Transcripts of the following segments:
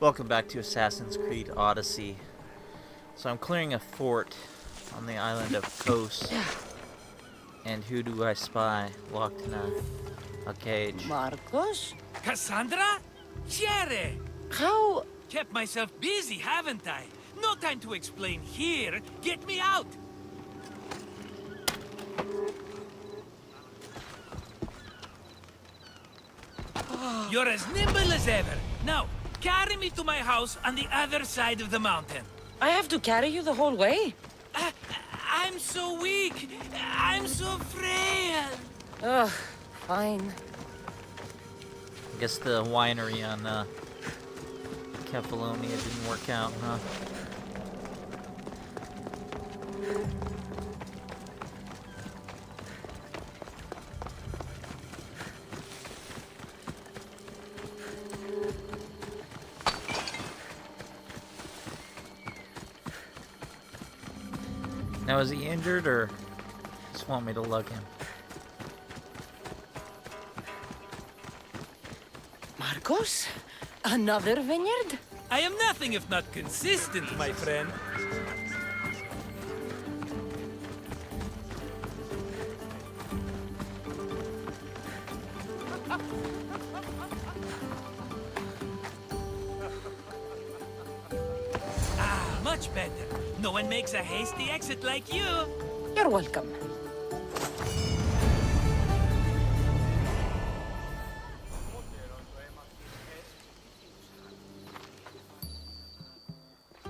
Welcome back to Assassin's Creed Odyssey. So I'm clearing a fort on the island of Kos. And who do I spy locked in a cage? Marcos? Kassandra? Chere! How? Kept myself busy, haven't I? No time to explain here. Get me out! You're as nimble as ever. Now, carry me to my house on the other side of the mountain. I have to carry you the whole way? I'm so weak. I'm so frail. Ugh, fine. I guess the winery on Kefalonia didn't work out, huh? Now, is he injured, or just want me to lug him? Marcos? Another vineyard? I am nothing if not consistent, my friend. Much better. No one makes a hasty exit like you. You're welcome.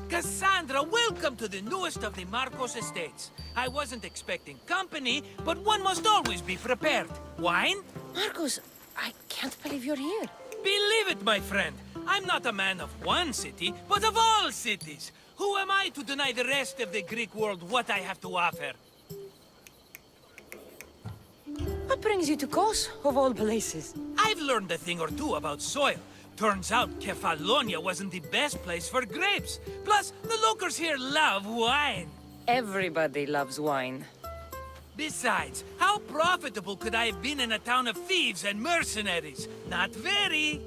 Kassandra, welcome to the newest of the Marcos estates. I wasn't expecting company, but one must always be prepared. Wine? Marcos, I can't believe you're here. Believe it, my friend. I'm not a man of one city, but of all cities. Who am I to deny the rest of the Greek world what I have to offer? What brings you to Kos, of all places? I've learned a thing or two about soil. Turns out Kefalonia wasn't the best place for grapes. Plus, the locals here love wine. Everybody loves wine. Besides, how profitable could I have been in a town of thieves and mercenaries? Not very.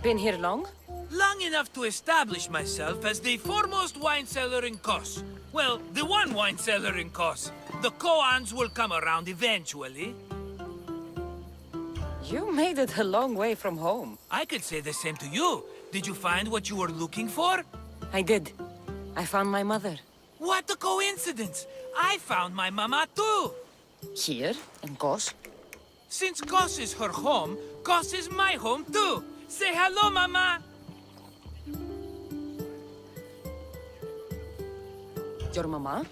Been here long? Long enough to establish myself as the foremost wine seller in Kos. Well, the one wine seller in Kos. The koans will come around eventually. You made it a long way from home. I could say the same to you. Did you find what you were looking for? I did. I found my mother. What a coincidence! I found my mama too! Here, in Kos? Since Kos is her home, Kos is my home too! Say hello, mama! Your mama?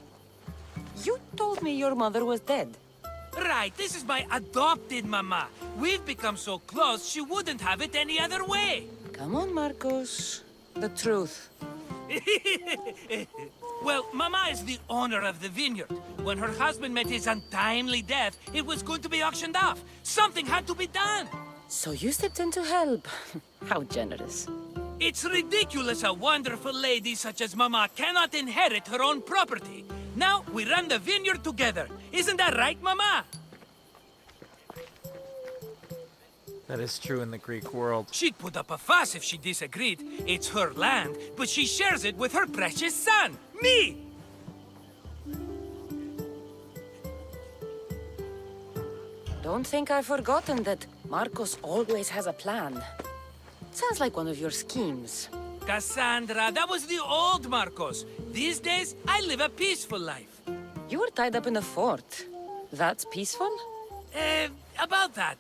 You told me your mother was dead. Right, this is my adopted mama. We've become so close, she wouldn't have it any other way. Come on, Marcos. The truth. Well, Mama is the owner of the vineyard. When her husband met his untimely death, it was going to be auctioned off. Something had to be done. So you stepped in to help. How generous. It's ridiculous a wonderful lady such as Mama cannot inherit her own property. Now we run the vineyard together. Isn't that right, Mama? That is true in the Greek world. She'd put up a fuss if she disagreed. It's her land, but she shares it with her precious son, me! Don't think I've forgotten that Marcos always has a plan. Sounds like one of your schemes. Kassandra, that was the old Marcos. These days, I live a peaceful life. You were tied up in a fort. That's peaceful? About that.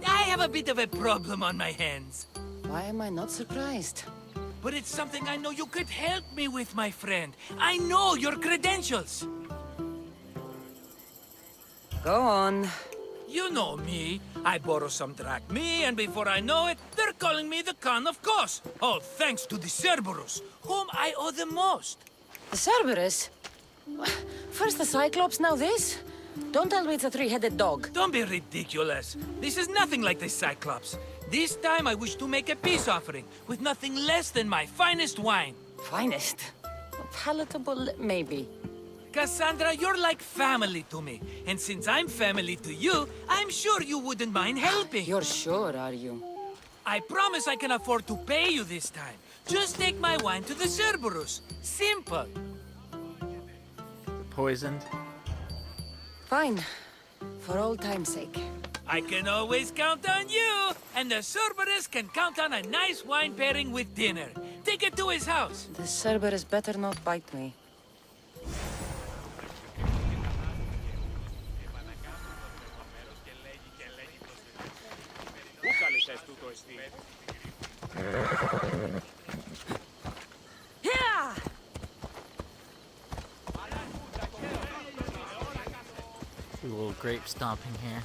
I have a bit of a problem on my hands. Why am I not surprised? But it's something I know you could help me with, my friend. I know your credentials. Go on. You know me. I borrow some drachmae, and before I know it, they're calling me the Khan of Kos. All thanks to the Cerberus, whom I owe the most. The Cerberus? First the Cyclops, now this? Don't tell me it's a three-headed dog. Don't be ridiculous. This is nothing like the Cyclops. This time I wish to make a peace offering, with nothing less than my finest wine. Finest? Palatable, maybe. Kassandra, you're like family to me. And since I'm family to you, I'm sure you wouldn't mind helping. You're sure, are you? I promise I can afford to pay you this time. Just take my wine to the Cerberus. Simple. Poisoned? Fine. For old time's sake. I can always count on you, and the Cerberus can count on a nice wine pairing with dinner. Take it to his house. The Cerberus better not bite me. Yeah! Do a little grape stomping here.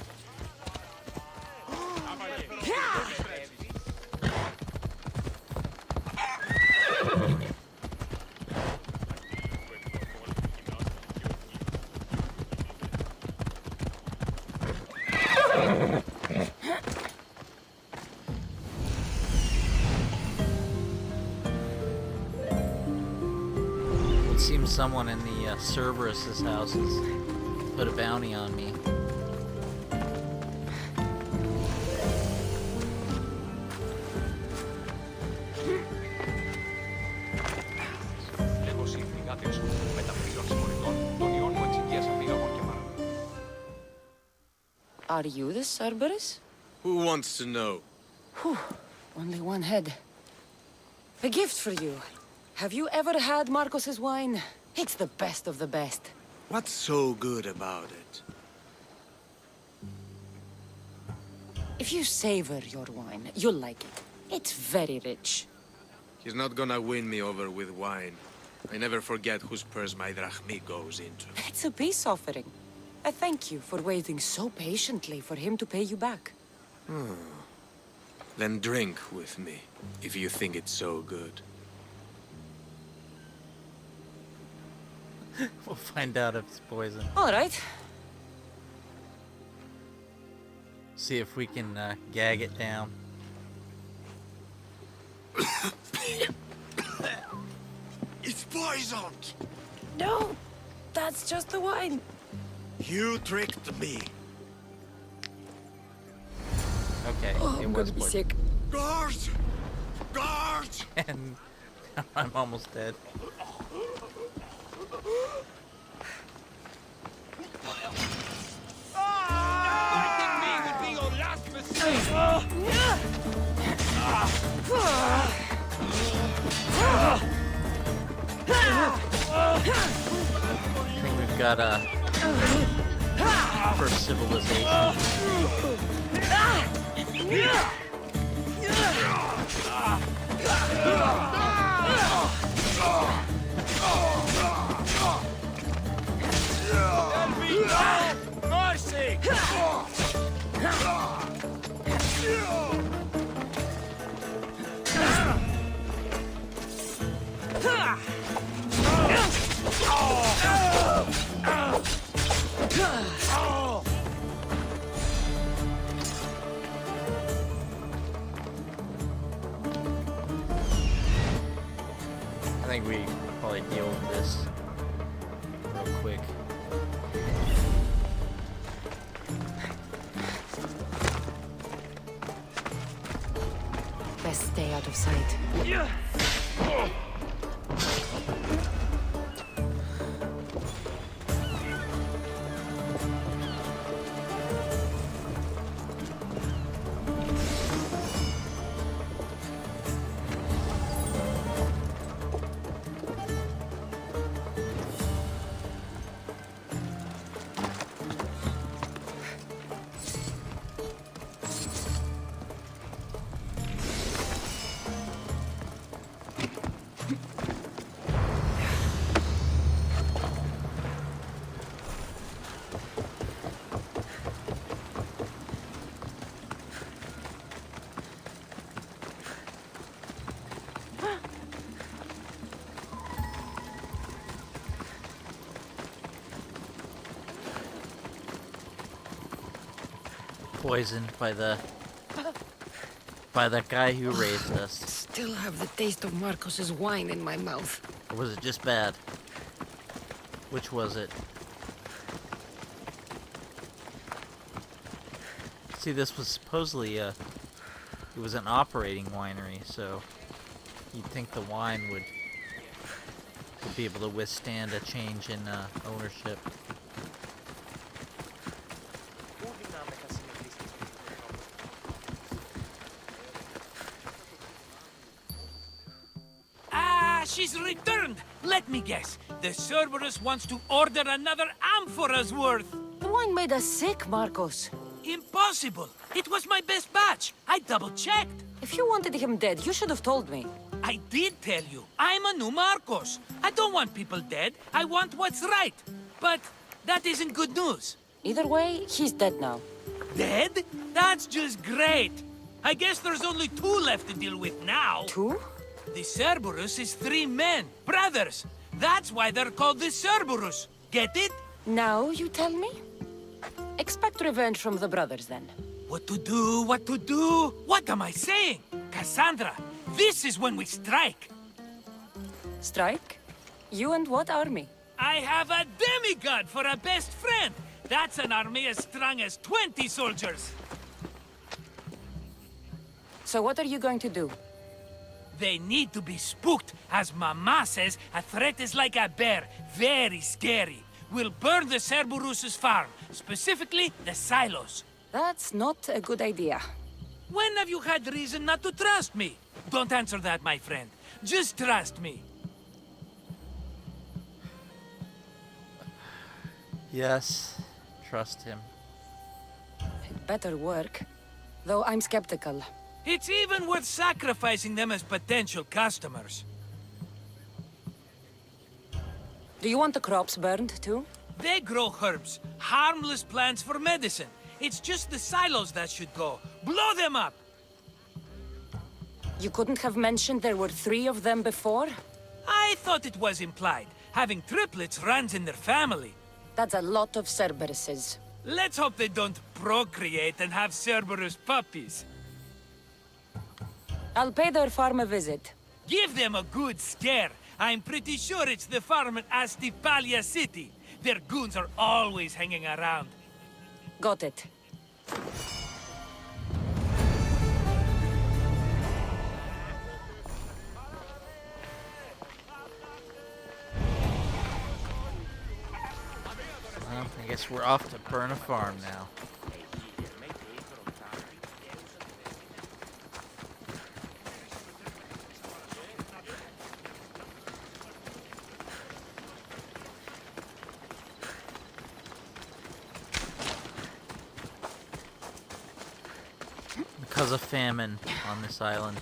It seems someone in the Cerberus's house has put a bounty on me. Are you the Cerberus? Who wants to know? Whew, only one head. A gift for you. Have you ever had Marcos's wine? It's the best of the best. What's so good about it? If you savor your wine, you'll like it. It's very rich. He's not gonna win me over with wine. I never forget whose purse my drachmi goes into. It's a peace offering. A thank you for waiting so patiently for him to pay you back. Then drink with me, if you think it's so good. We'll find out if it's poison. All right. See if we can gag it down. It's poisoned! No, that's just the wine. You tricked me. Okay, Oh, it I'm was gonna be poison. sick. Guards! Guards! And I'm almost dead. I think we've got a first civilization. Mercy! I think we probably deal with this real quick. Best stay out of sight. Poisoned by the guy who raised us. Still have the taste of Marcos's wine in my mouth. Or was it just bad? Which was it? See, this was supposedly a It was an operating winery, so you'd think the wine would be able to withstand a change in ownership. Ah, she's returned! Let me guess. The Cerberus wants to order another amphora's worth. The wine made us sick, Marcos. Impossible! It was my best batch. I double-checked. If you wanted him dead, you should have told me. I did tell you. I'm a new Marcos. I don't want people dead. I want what's right. But that isn't good news. Either way, he's dead now. Dead? That's just great. I guess there's only 2 left to deal with now. 2? The Cerberus is 3 men, brothers. That's why they're called the Cerberus. Get it? Now you tell me? Expect revenge from the brothers, then. What to do? What to do? What am I saying? Kassandra, this is when we strike. Strike? You and what army? I have a demigod for a best friend. That's an army as strong as 20 soldiers. So what are you going to do? They need to be spooked. As Mama says, a threat is like a bear. Very scary. We'll burn the Cerberus' farm, specifically the silos. That's not a good idea. When have you had reason not to trust me? Don't answer that, my friend. Just trust me. Yes, trust him. It better work. Though I'm skeptical. It's even worth sacrificing them as potential customers. Do you want the crops burned, too? They grow herbs, harmless plants for medicine. It's just the silos that should go. Blow them up! You couldn't have mentioned there were 3 of them before? I thought it was implied. Having triplets runs in their family. That's a lot of Cerberuses. Let's hope they don't procreate and have Cerberus puppies. I'll pay their farm a visit. Give them a good scare. I'm pretty sure it's the farm at Astipalia City. Their goons are always hanging around. Got it. Well, I guess we're off to burn a farm now. Because of famine on this island.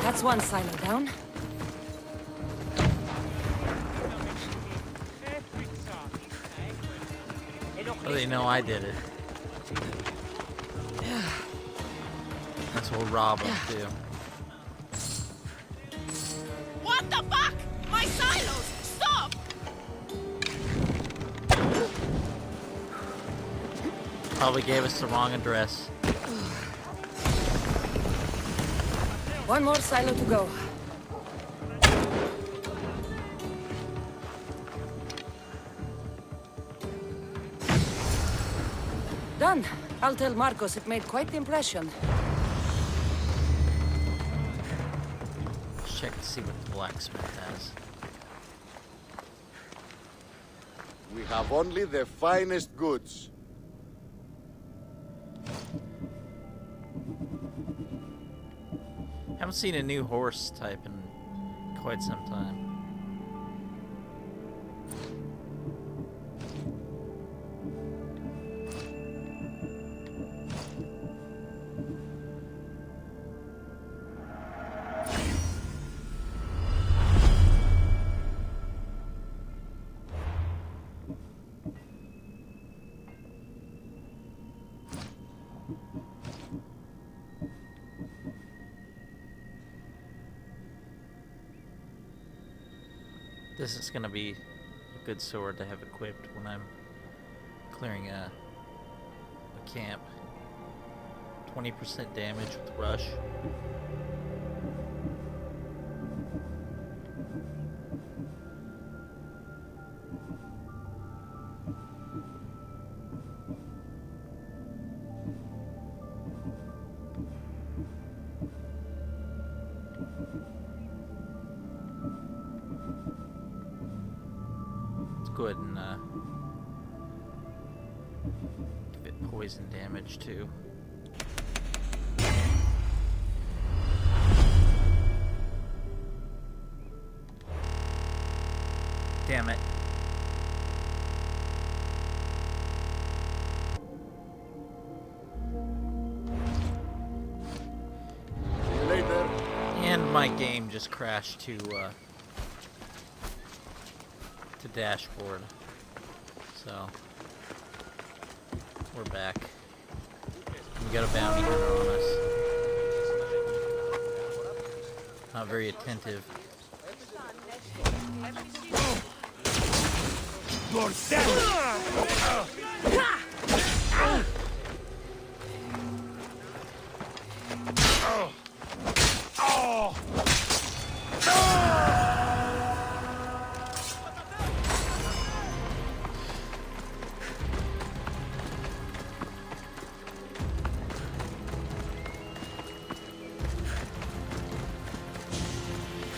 That's one silo down. Oh, they know I did it. That's what we'll rob them too. What the fuck? My silos! Stop! Probably gave us the wrong address. One more silo to go. Done. I'll tell Marcos it made quite the impression. Let's check to see what the blacksmith has. We have only the finest goods. Haven't seen a new horse type in quite some time. This is gonna be a good sword to have equipped when I'm clearing a camp. 20% damage with rush. go ahead and give it poison damage too. Damn it. Later. And my game just crashed to dashboard. So we're back. We got a bounty hunter on us. Not very attentive. You're dead!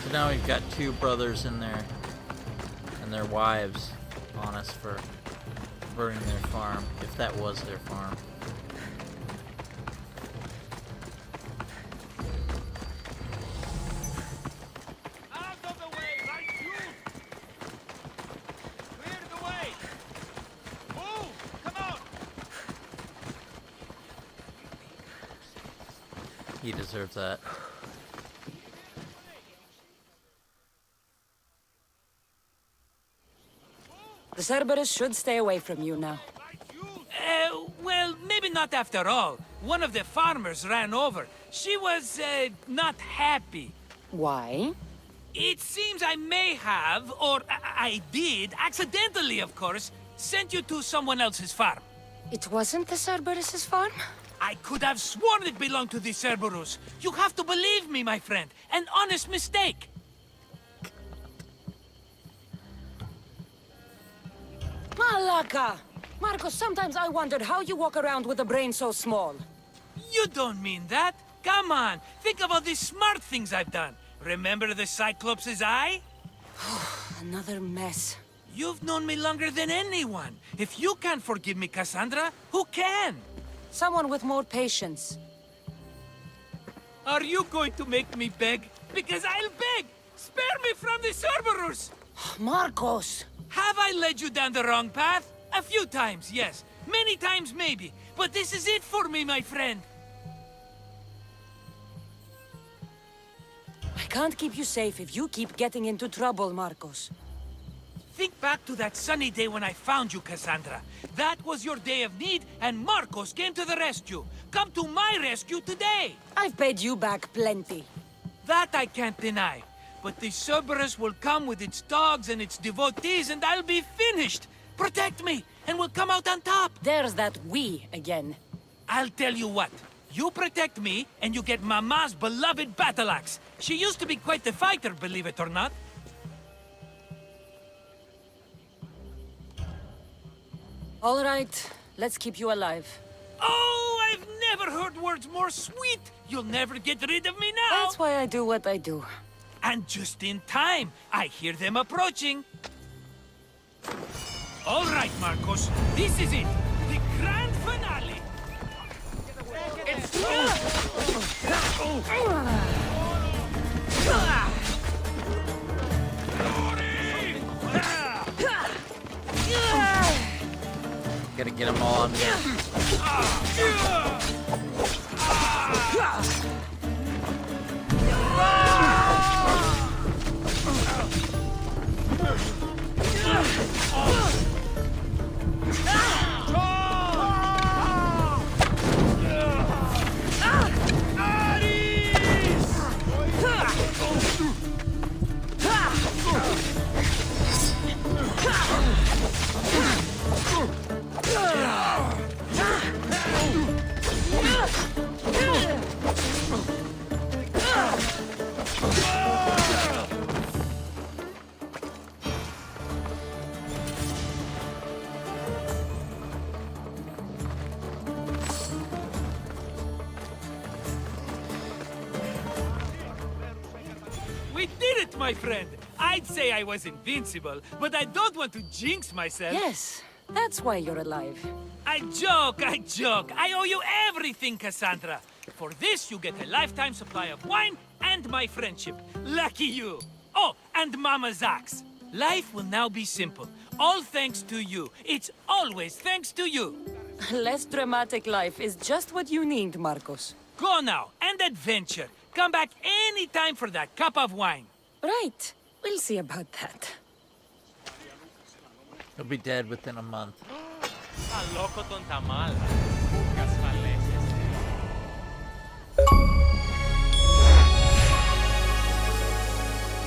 So now we've got two brothers in there and their wives on us for burning their farm, if that was their farm. Out of the way, right you! Clear the way! Move! Come on! He deserves that. The Cerberus should stay away from you now. Well, maybe not after all. One of the farmers ran over. She was, not happy. Why? It seems I may have, or I did, accidentally of course, sent you to someone else's farm. It wasn't the Cerberus's farm? I could have sworn it belonged to the Cerberus. You have to believe me, my friend. An honest mistake. Malaka! Marcos, sometimes I wondered how you walk around with a brain so small. You don't mean that. Come on, think of all the smart things I've done. Remember the Cyclops' eye? Another mess. You've known me longer than anyone. If you can't forgive me, Kassandra, who can? Someone with more patience. Are you going to make me beg? Because I'll beg! Spare me from the Cerberus! Marcos! Have I led you down the wrong path? A few times, yes. Many times, maybe. But this is it for me, my friend. I can't keep you safe if you keep getting into trouble, Marcos. Think back to that sunny day when I found you, Kassandra. That was your day of need, and Marcos came to the rescue. Come to my rescue today! I've paid you back plenty. That I can't deny. But the Cerberus will come with its dogs and its devotees, and I'll be finished! Protect me, and we'll come out on top! There's that we again. I'll tell you what. You protect me, and you get Mama's beloved battle axe. She used to be quite the fighter, believe it or not. All right, let's keep you alive. Oh, I've never heard words more sweet! You'll never get rid of me now! That's why I do what I do. And just in time, I hear them approaching. All right, Marcos, this is it. The grand finale. Gotta get them all on there. We did it, my friend! I'd say I was invincible, but I don't want to jinx myself. Yes, that's why you're alive. I joke, I joke. I owe you everything, Kassandra. For this, you get a lifetime supply of wine and my friendship. Lucky you. Oh, and Mama's axe. Life will now be simple. All thanks to you. It's always thanks to you. Less dramatic life is just what you need, Marcos. Go now, and adventure. Come back any time for that cup of wine. Right. We'll see about that. He'll be dead within a month. Αλόκο τον ταμάλα. Κασφαλέσαι.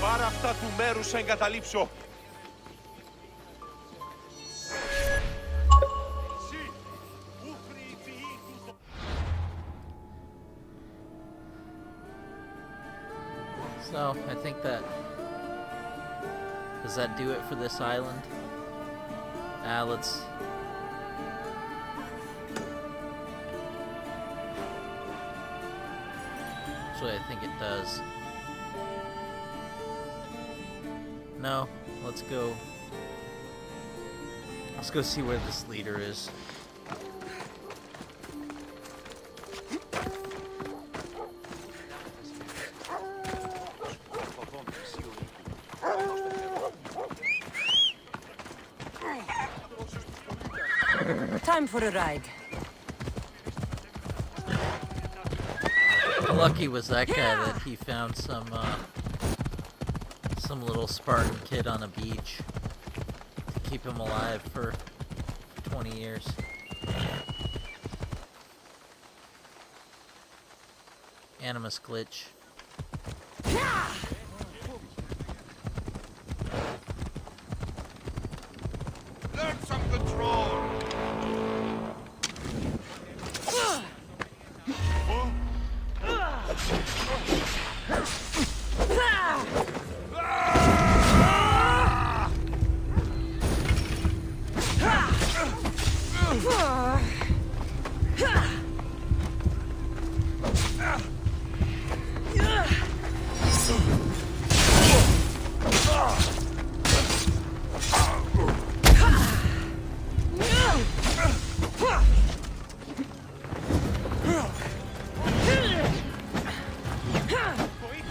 Πάρε αυτά του μέρους σε εγκαταλείψω. So, I think that... Does that do it for this island? Let's... Actually, I think it does. No, let's go... Let's go see where this leader is. Time for a ride. How lucky was that guy that he found some little Spartan kid on a beach to keep him alive for 20 years. Animus glitch. Learn some control.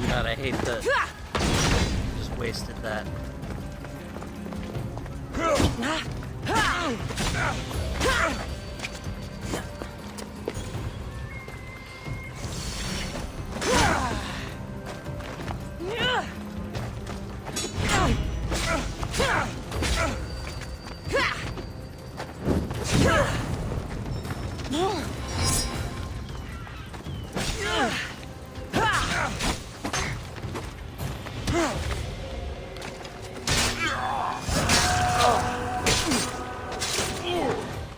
God, I hate that. Just wasted that.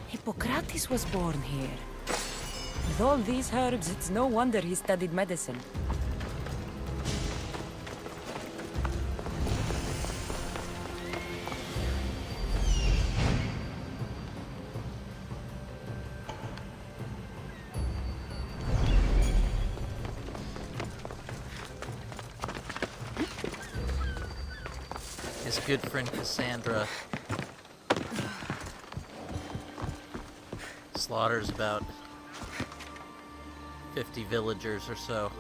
Hippocrates was born here. With all these herbs, it's no wonder he studied medicine. His good friend Kassandra slaughters about 50 villagers or so.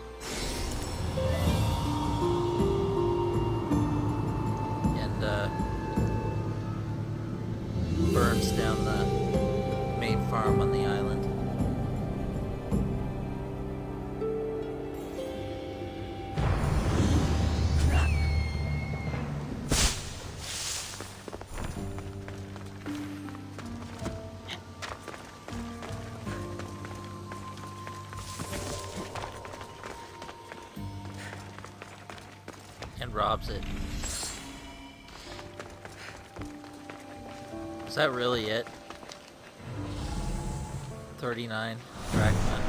And burns down the main farm on the island. And robs it. Is that really it? 39 drachma.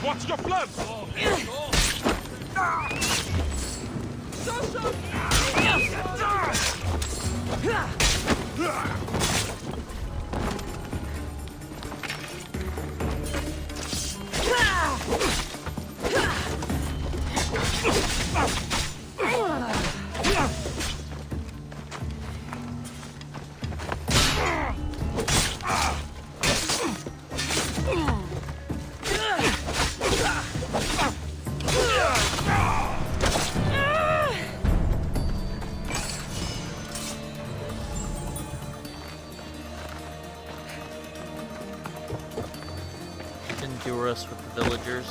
What's your plan? Endure us with the villagers.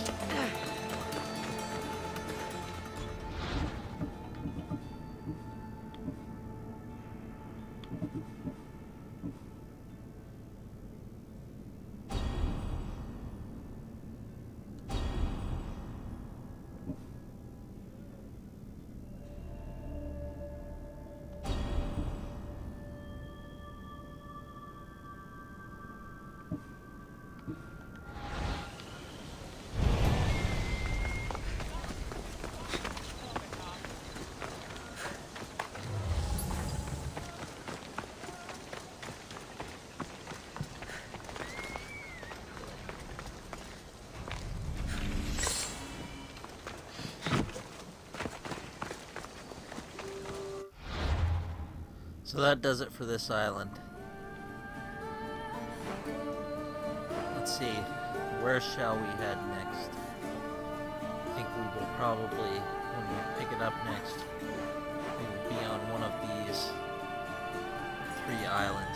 So that does it for this island. Let's see, where shall we head next? I think we will probably, when we pick it up next, we will be on one of these 3 islands.